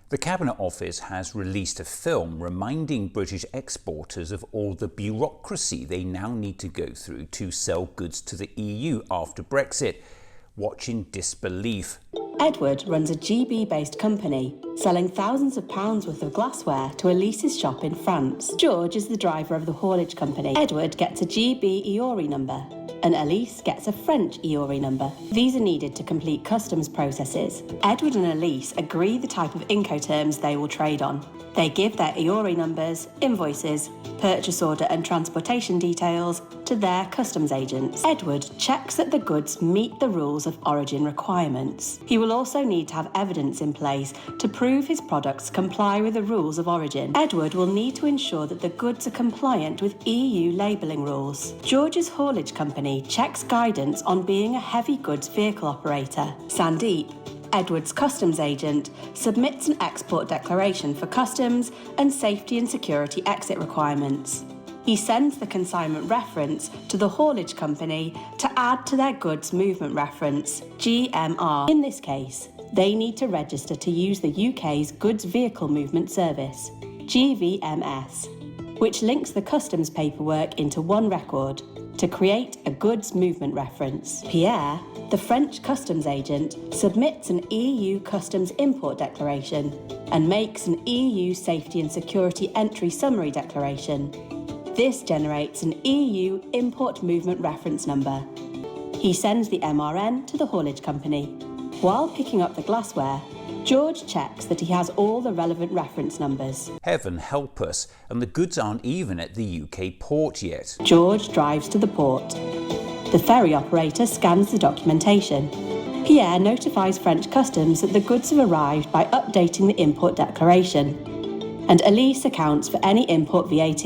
The Cabinet Office has released a film reminding British exporters of all the bureaucracy they now need to go through to sell goods to the EU after Brexit. Watch in disbelief. Edward runs a GB-based company, selling thousands of pounds worth of glassware to Elise's shop in France. George is the driver of the haulage company. Edward gets a GB EORI number, and Elise gets a French EORI number. These are needed to complete customs processes. Edward and Elise agree the type of Incoterms they will trade on. They give their EORI numbers, invoices, purchase order and transportation details to their customs agents. Edward checks that the goods meet the rules of origin requirements. He will also need to have evidence in place to prove his products comply with the rules of origin. Edward will need to ensure that the goods are compliant with EU labelling rules. George's haulage company checks guidance on being a heavy goods vehicle operator. Sandeep, Edward's customs agent, submits an export declaration for customs and safety and security exit requirements. He sends the consignment reference to the haulage company to add to their goods movement reference, GMR. In this case, they need to register to use the UK's Goods Vehicle Movement Service, GVMS, which links the customs paperwork into one record to create a goods movement reference. Pierre, the French customs agent, submits an EU customs import declaration and makes an EU safety and security entry summary declaration. This generates an EU import movement reference number. He sends the MRN to the haulage company. While picking up the glassware, George checks that he has all the relevant reference numbers. Heaven help us, and the goods aren't even at the UK port yet. George drives to the port. The ferry operator scans the documentation. Pierre notifies French customs that the goods have arrived by updating the import declaration. And Elise accounts for any import VAT.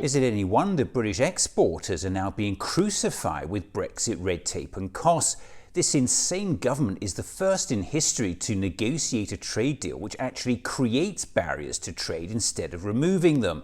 Is it any wonder British exporters are now being crucified with Brexit red tape and costs? This insane government is the first in history to negotiate a trade deal which actually creates barriers to trade instead of removing them.